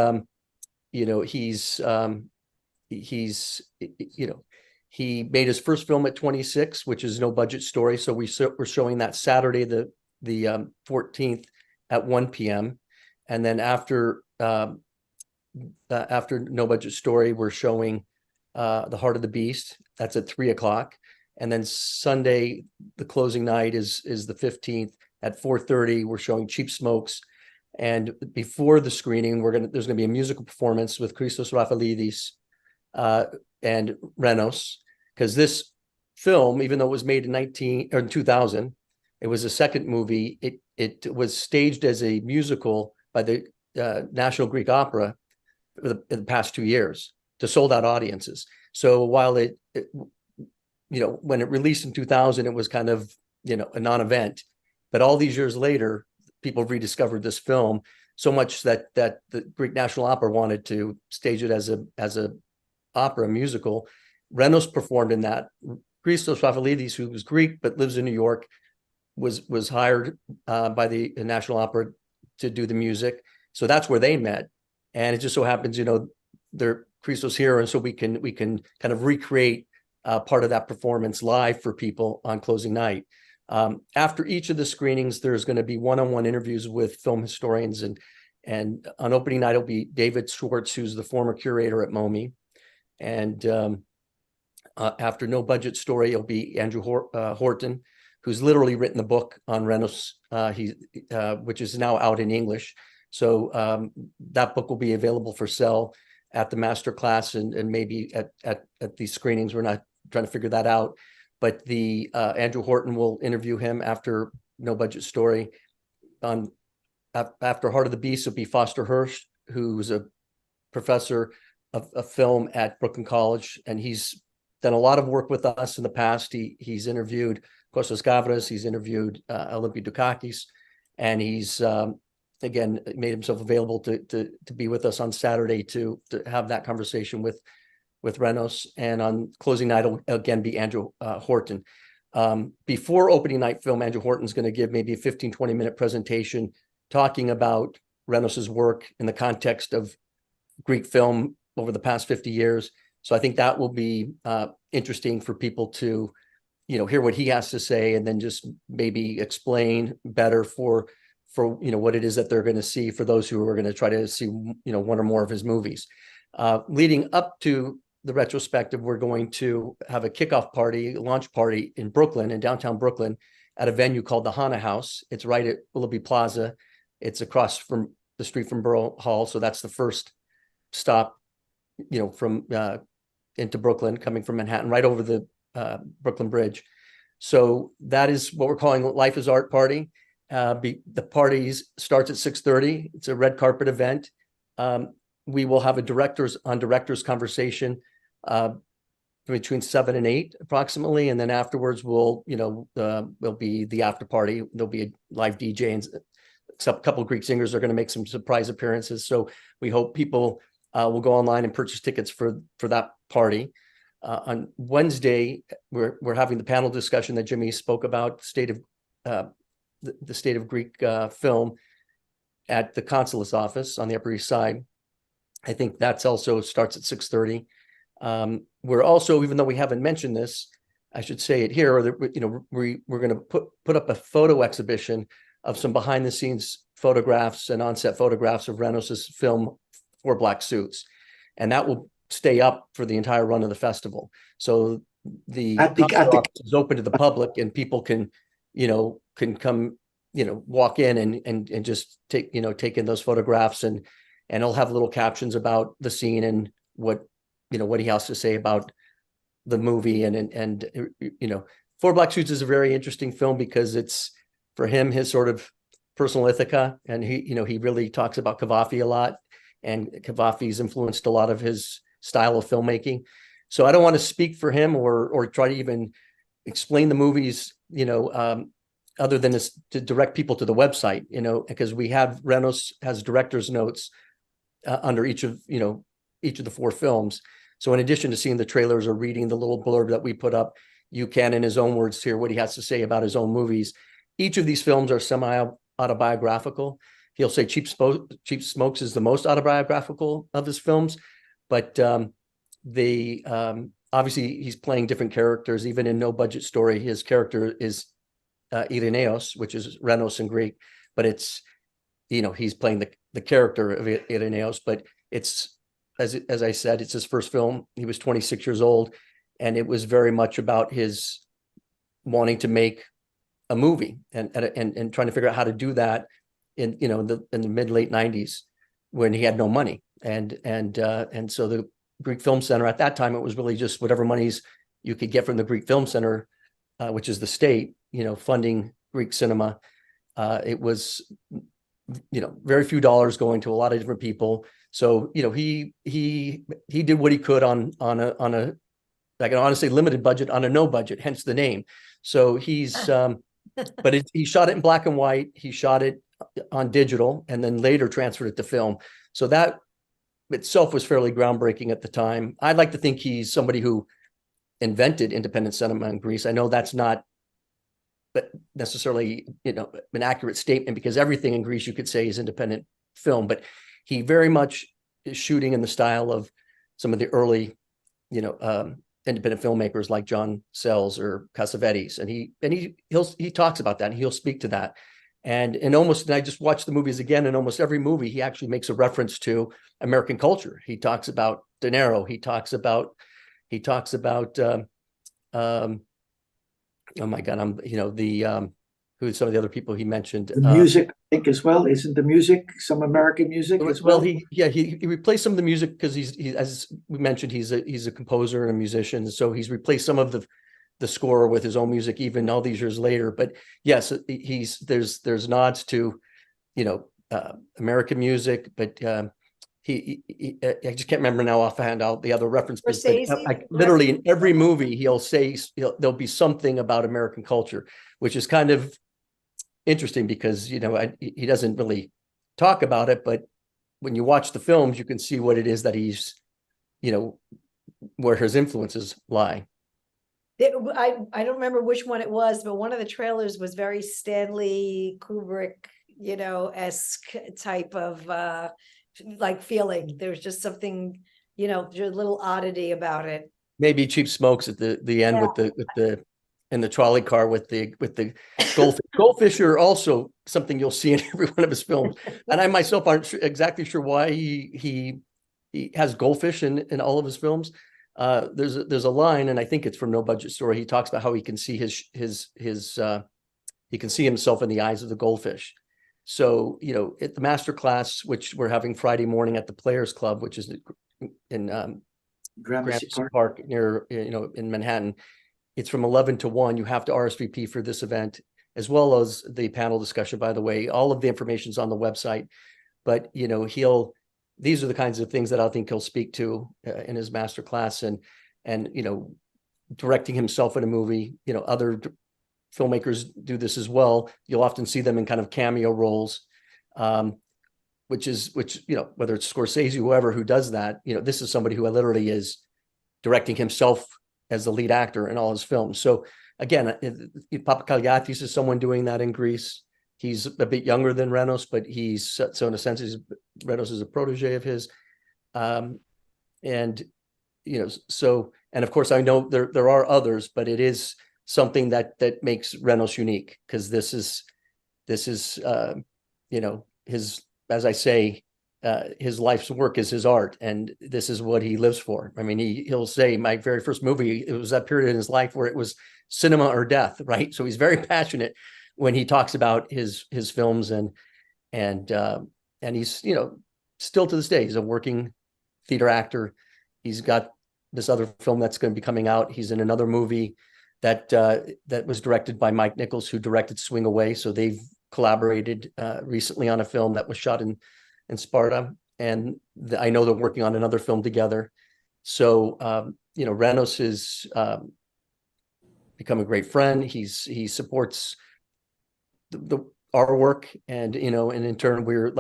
made his first film at 26, which is No Budget Story. So we're showing that Saturday, the 14th at 1 p.m. And then after No Budget Story, we're showing The Heart of the Beast. That's at 3 o'clock. And then Sunday, the closing night is the 15th at 4:30. We're showing Cheap Smokes. And before the screening, there's gonna be a musical performance with Christos Raphaelidis and Renos, because this film, even though it was made in 2000, it was a second movie. It was staged as a musical by the National Greek Opera in the past 2 years to sold out audiences. So while when it released in 2000, it was kind of, a non-event, but all these years later, people rediscovered this film so much that the Greek National Opera wanted to stage it as a opera musical. Renos performed in that. Christos Raphaelidis, who was Greek but lives in New York, was hired by the National Opera to do the music. So that's where they met. And it just so happens, they're Christos here, and so we can kind of recreate part of that performance live for people on closing night. After each of the screenings, there's going to be one-on-one interviews with film historians, and on opening night, it'll be David Schwartz, who's the former curator at MoMI. And after No Budget Story, it'll be Andrew Horton, who's literally written the book on Renos, which is now out in English. So that book will be available for sale at the master class and maybe at these screenings. We're not trying to figure that out. But the Andrew Horton will interview him after No Budget Story. After Heart of the Beast, it'll be Foster Hirsch, who's a professor of film at Brooklyn College, and he's done a lot of work with us in the past. He's interviewed Kostas Gavras, he's interviewed Olympi Dukakis, and he's again made himself available to be with us on Saturday to have that conversation with Renos. And on closing night, it'll again be Andrew Horton. Before opening night film, Andrew Horton's going to give maybe a 15-20 minute presentation talking about Renos's work in the context of Greek film over the past 50 years. So I think that will be interesting for people to, hear what he has to say, and then just maybe explain better for what it is that they're going to see for those who are going to try to see, one or more of his movies. Leading up to the retrospective, we're going to have a kickoff party, launch party in Brooklyn, in downtown Brooklyn, at a venue called the Hana House. It's right at Willoughby Plaza. It's across from the street from Borough Hall. So that's the first stop, from into Brooklyn, coming from Manhattan, right over the Brooklyn Bridge. So that is what we're calling Life is Art Party. The party starts at 6:30. It's a red carpet event. We will have a directors conversation between 7 and 8 approximately, and then afterwards will be the after party. There'll be a live DJ, and a couple of Greek singers are going to make some surprise appearances. So we hope people will go online and purchase tickets for that party. On Wednesday, we're having the panel discussion that Jimmy spoke about, the state of Greek film at the consulate's office on the Upper East Side. I think that's also starts at 6:30. We're also, even though we haven't mentioned this, I should say it here, we're going to put up a photo exhibition of some behind the scenes photographs and on-set photographs of Renos's film Four Black Suits. And that will stay up for the entire run of the festival. So the office is open to the public, and people can come, walk in and just take in those photographs, and it'll have little captions about the scene and what he has to say about the movie. And Four Black Suits is a very interesting film because it's, for him, his sort of personal Ithaca. And he really talks about Cavafy a lot, and Cavafy's influenced a lot of his style of filmmaking. So I don't want to speak for him or try to even explain the movies, other than to direct people to the website, because Renos has director's notes under each of the 4 films. So in addition to seeing the trailers or reading the little blurb that we put up, you can, in his own words, hear what he has to say about his own movies. Each of these films are semi-autobiographical. He'll say Cheap Smokes is the most autobiographical of his films, but obviously he's playing different characters. Even in No Budget Story, his character is Ireneos, which is Renos in Greek, but it's, he's playing the character of Ireneos, but it's, as I said, it's his first film. He was 26 years old, and it was very much about his wanting to make a movie and trying to figure out how to do that in the mid-late 90s when he had no money. And so the Greek Film Center at that time, it was really just whatever monies you could get from the Greek Film Center, which is the state, funding Greek cinema. It was, very few dollars going to a lot of different people. So, he did what he could on a, I can honestly limited budget, on a no budget, hence the name. So he's, but he shot it in black and white. He shot it on digital and then later transferred it to film. So that itself was fairly groundbreaking at the time. I'd like to think he's somebody who invented independent cinema in Greece. I know that's not necessarily, an accurate statement, because everything in Greece you could say is independent film, but he very much is shooting in the style of some of the early, independent filmmakers like John Sells or Cassavetes. And he talks about that, and he'll speak to that. And I just watched the movies again, in almost every movie, he actually makes a reference to American culture. He talks about De Niro. He talks about, oh my God, who's some of the other people he mentioned? The music, I think, as well. Isn't the music some American music as well? Well, he replaced some of the music because he, as we mentioned, he's a composer and a musician. So he's replaced some of the score with his own music, even all these years later. But yes, there's nods to, American music, but I just can't remember now offhand all the other references. Literally in every movie, there'll be something about American culture, which is kind of interesting because, he doesn't really talk about it, but when you watch the films, you can see what it is that he's, where his influences lie. I don't remember which one it was, but one of the trailers was very Stanley Kubrick, esque type of like feeling. There's just something, there's a little oddity about it. Maybe Cheap Smokes at the end with the in the trolley car with the goldfish. Goldfish are also something you'll see in every one of his films. And I myself aren't exactly sure why he has goldfish in all of his films. There's a line, and I think it's from No Budget Story. He talks about how he can see he can see himself in the eyes of the goldfish. So, at the master class, which we're having Friday morning at the Players Club, which is in Gramercy Park near, in Manhattan, it's from 11 to 1. You have to RSVP for this event, as well as the panel discussion, by the way. All of the information is on the website, but, these are the kinds of things that I think he'll speak to in his master class, and directing himself in a movie. Other filmmakers do this as well. You'll often see them in kind of cameo roles, which whether it's Scorsese, whoever who does that, this is somebody who literally is directing himself as the lead actor in all his films. So again, Papakalyatis is someone doing that in Greece. He's a bit younger than Renos, but so in a sense, Renos is a protege of his. And of course I know there are others, but it is something that makes Renos unique, because this is his, as I say, his life's work is his art, and this is what he lives for. I mean, he'll say, my very first movie, it was that period in his life where it was cinema or death, right? So he's very passionate when he talks about his films, and he's, still to this day, he's a working theater actor. He's got this other film that's going to be coming out. He's in another movie that was directed by Mike Nichols, who directed Swing Away. So they've collaborated recently on a film that was shot in Sparta, and I know they're working on another film together. So Renos has become a great friend. He supports our work, and and in turn we're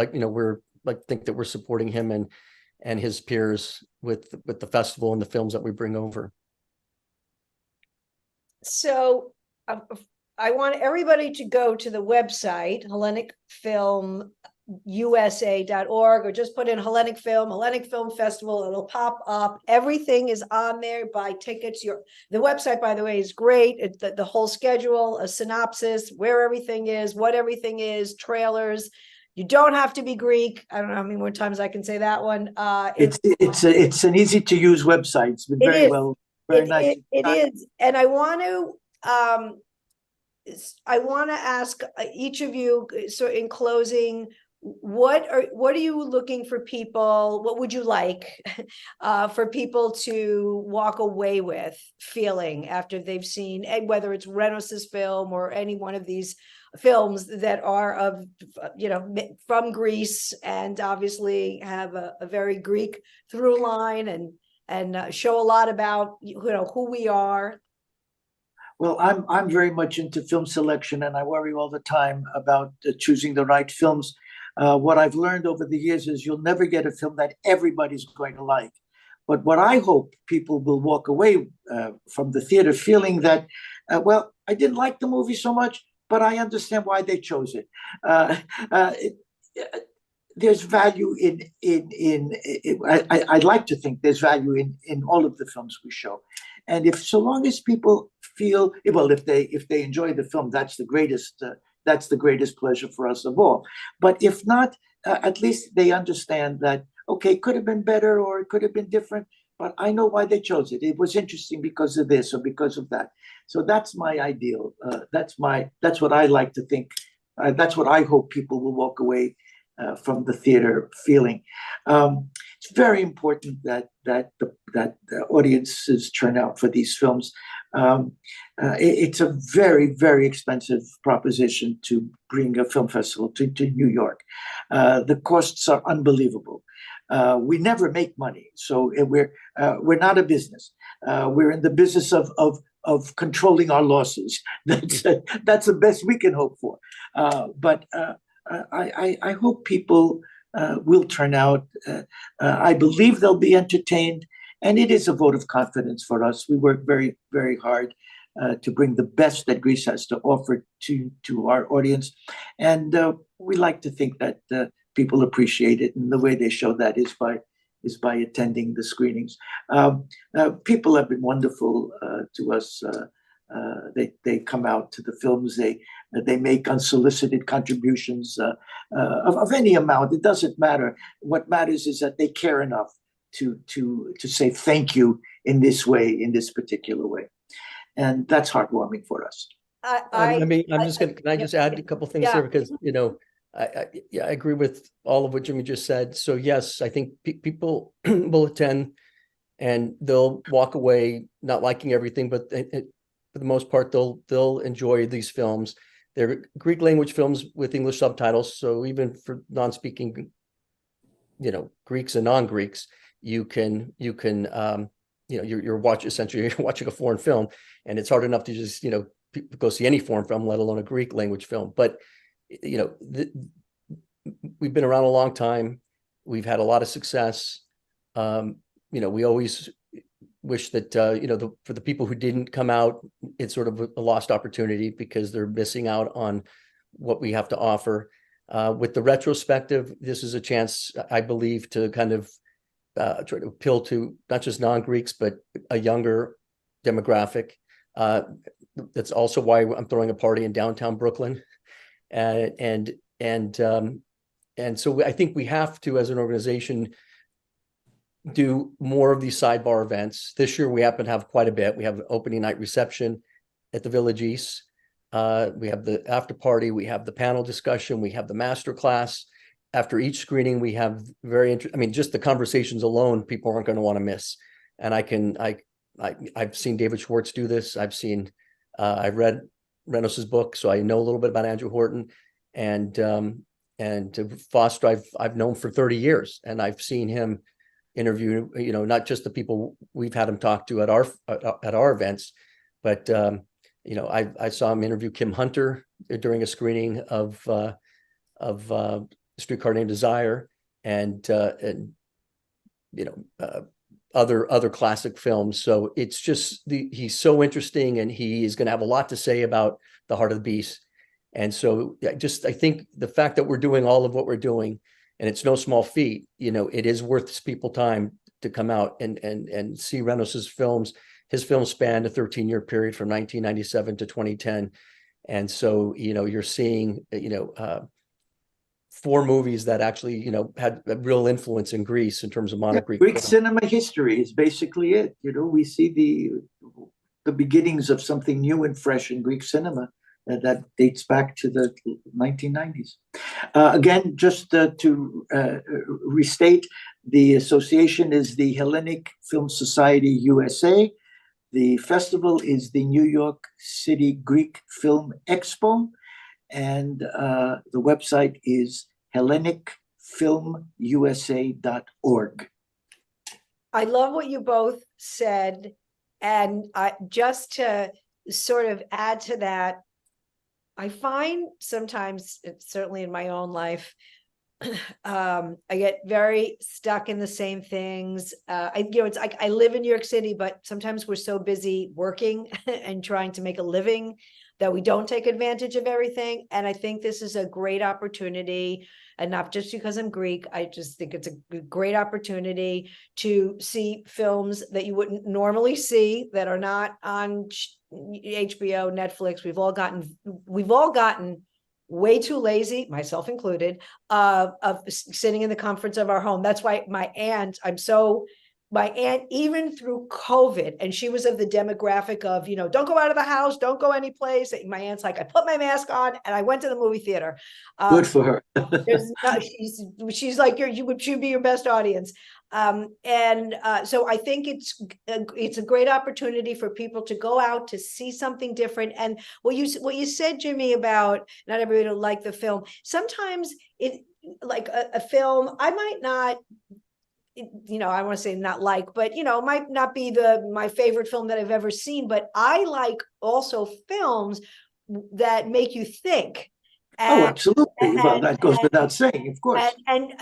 think that we're supporting him and his peers with the festival and the films that we bring over. So I want everybody to go to the website, HellenicFilmUSA.org, or just put in Hellenic Film Festival. It'll pop up. Everything is on there. Buy tickets. The website, by the way, is great. The whole schedule, a synopsis, where everything is, what everything is, trailers. You don't have to be Greek. I don't know how many more times I can say that one. It's an easy to use website. It's been very well. Very nice. It is, and I want to ask each of you. So, in closing, what are you looking for people? What would you like for people to walk away with feeling after they've seen, whether it's Renos's film or any one of these films that are of from Greece, and obviously have a very Greek through line, and show a lot about who we are? Well, I'm very much into film selection, and I worry all the time about choosing the right films. What I've learned over the years is you'll never get a film that everybody's going to like. But what I hope people will walk away from the theater feeling that, well, I didn't like the movie so much, but I understand why they chose it. There's value I'd like to think there's value in all of the films we show. And so long as people feel, well, if they enjoy the film, that's the greatest pleasure for us of all. But if not, at least they understand that, okay, it could have been better, or it could have been different, but I know why they chose it. It was interesting because of this or because of that. So that's my ideal. That's what I like to think. That's what I hope people will walk away from the theater feeling. It's very important that the audiences turn out for these films. It's a very, very expensive proposition to bring a film festival to New York. The costs are unbelievable. We never make money, so we're not a business. We're in the business of controlling our losses. That's the best we can hope for. But I hope people will turn out. I believe they'll be entertained, and it is a vote of confidence for us. We work very, very hard to bring the best that Greece has to offer to our audience. And we like to think that people appreciate it, and the way they show that is by attending the screenings. People have been wonderful to us. They come out to the films. They make unsolicited contributions of any amount. It doesn't matter. What matters is that they care enough to say thank you in this way, in this particular way, and that's heartwarming for us. Can I just add a couple things there, because I agree with all of what Jimmy just said. So yes, I think people will attend and they'll walk away not liking everything, but for the most part, they'll enjoy these films. They're Greek language films with English subtitles. So even for non-speaking, Greeks and non-Greeks, you're essentially you're watching a foreign film, and it's hard enough to just, go see any foreign film, let alone a Greek language film. But, we've been around a long time. We've had a lot of success. We always wish that, for the people who didn't come out, it's sort of a lost opportunity because they're missing out on what we have to offer. With the retrospective, this is a chance, I believe, to kind of try to appeal to not just non-Greeks, but a younger demographic. That's also why I'm throwing a party in downtown Brooklyn. And so I think we have to, as an organization, do more of these sidebar events. This year, we happen to have quite a bit. We have an opening night reception at the Village East. We have the after party. We have the panel discussion. We have the master class. After each screening, we have just the conversations alone, people aren't going to want to miss. And I've seen David Schwartz do this. I've read Renos's book, so I know a little bit about Andrew Horton, and Foster I've known for 30 years, and I've seen him interview, not just the people we've had him talk to at our events, but I saw him interview Kim Hunter during a screening of Streetcar Named Desire, and other classic films. So it's just he's so interesting, and he is going to have a lot to say about The Heart of the Beast. And so I think the fact that we're doing all of what we're doing, and it's no small feat, it is worth people time to come out and see Renos's films. His films spanned a 13-year period from 1997 to 2010. And so, you're seeing, 4 movies that actually, had a real influence in Greece in terms of modern Greek cinema history is basically it. We see the beginnings of something new and fresh in Greek cinema that dates back to the 1990s. Again, just to restate, the association is the Hellenic Film Society USA. The festival is the New York City Greek Film Expo, and the website is HellenicFilmUSA.org. I love what you both said, and just to sort of add to that, I find sometimes, certainly in my own life, I get very stuck in the same things. It's like I live in New York City, but sometimes we're so busy working and trying to make a living that we don't take advantage of everything. And I think this is a great opportunity, and not just because I'm Greek. I just think it's a great opportunity to see films that you wouldn't normally see, that are not on HBO, Netflix. We've all gotten way too lazy, myself included, of sitting in the comforts of our home. That's why my aunt, even through COVID, and she was of the demographic of, don't go out of the house, don't go any place. My aunt's like, I put my mask on and I went to the movie theater. Good for her. She's like, she'd be your best audience. So I think it's a great opportunity for people to go out to see something different. And what you said, Jimmy, about not everybody will like the film. Sometimes it, like a film, I might not, I want to say not like, but might not be my favorite film that I've ever seen, but I like also films that make you think. Oh, absolutely. Well, and- that goes without saying, of course. and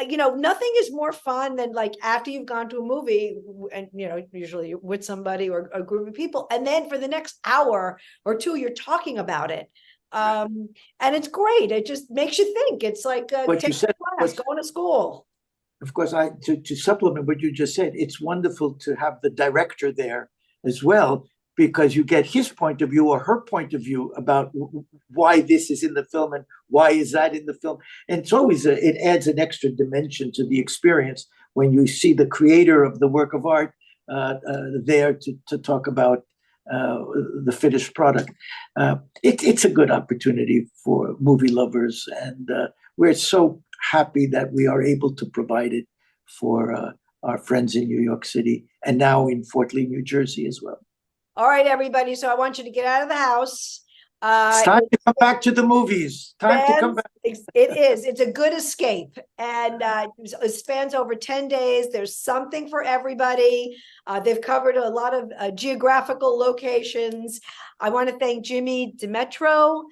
nothing is more fun than like after you've gone to a movie and usually you're with somebody or a group of people, and then for the next hour or two you're talking about it. And it's great. It just makes you think. It's like What you said was, going to school. of course, to supplement what you just said, it's wonderful to have the director there as well, because you get his point of view or her point of view about why this is in the film and why is that in the film. And it's always, it adds an extra dimension to the experience when you see the creator of the work of art there to talk about the finished product. It's a good opportunity for movie lovers, and we're so happy that we are able to provide it for our friends in New York City and now in Fort Lee, New Jersey as well. All right, everybody. So I want you to get out of the house. It's time to come back to the movies. Time to come back. It is. It's a good escape. And it spans over 10 days. There's something for everybody. They've covered a lot of geographical locations. I want to thank Jimmy DeMetro.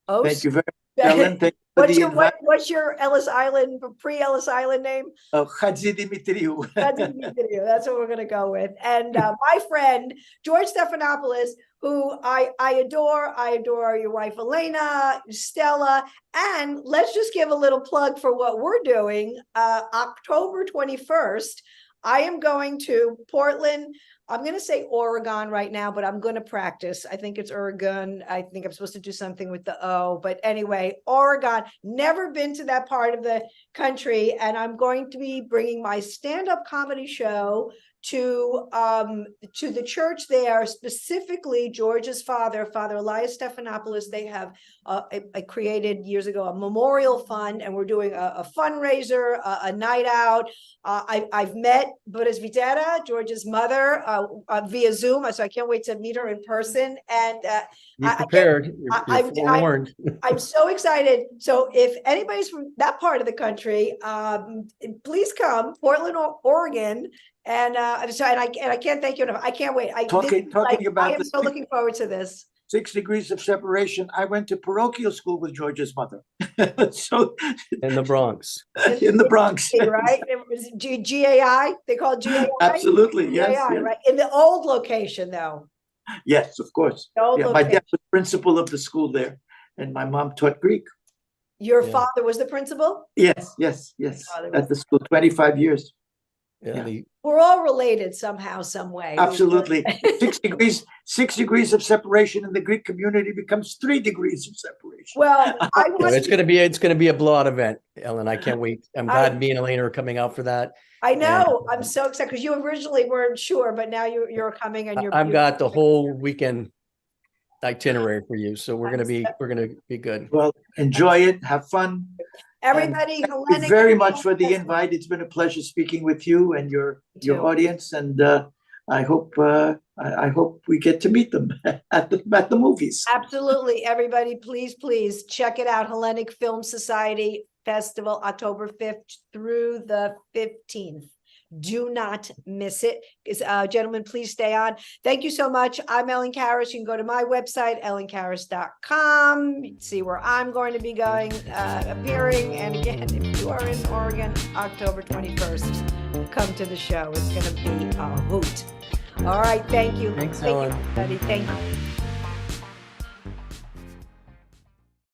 Thank you very much, Ellen. Thank you for the invite. What's your Ellis Island, pre-Ellis Island name? Hadzi Dimitriou. That's what we're going to go with. And my friend, George Stephanopoulos, who I adore. I adore your wife, Elena, Stella. And let's just give a little plug for what we're doing. October 21st, I am going to Portland. I'm going to say Oregon right now, but I'm going to practice. I think it's Oregon. I think I'm supposed to do something with the O. But anyway, Oregon, never been to that part of the country. And I'm going to be bringing my stand-up comedy show to the church there, specifically George's father, Father Elias Stephanopoulos. They have I created years ago a memorial fund, and we're doing a fundraiser, a night out. I've met Buddha's Videra, George's mother, via Zoom, so I can't wait to meet her in person. And be prepared. You're forewarned. I'm so excited. So if anybody's from that part of the country, please come, Portland, Oregon. And I'm sorry, and I can't thank you enough. I can't wait. I am so looking forward to this. 6 degrees of separation. I went to parochial school with George's mother. So in the Bronx. In the Bronx. Right? It was GAI. They call it GAI. Absolutely. Yes, GAI, yes. right? In the old location, though. Yes, of course. Yeah, my dad was principal of the school there, and my mom taught Greek. Your father was the principal? Yes. At the school, 25 years. Yeah. We're all related somehow, some way. Absolutely. 6 degrees of separation in the Greek community becomes 3 degrees of separation. Well, it's going to be a blowout event, Ellen. I can't wait. I'm glad me and Elena are coming out for that. I know. I'm so excited because you originally weren't sure, but now you're coming and you're. I've got the whole weekend itinerary for you, so we're going to be good. Well, enjoy it. Have fun. Everybody, thank you very much for the invite. It's been a pleasure speaking with you and your audience, and I hope we get to meet them at the movies. Absolutely, everybody, please check it out. Hellenic Film Society Festival, October 5th through the 15th. Do not miss it. Gentlemen, please stay on. Thank you so much. I'm Ellen Karis. You can go to my website, ellenkaris.com. See where I'm going to be appearing. And again, if you are in Oregon, October 21st, come to the show. It's going to be a hoot. All right. Thank you. Thanks, Ellen. Everybody. Thank you.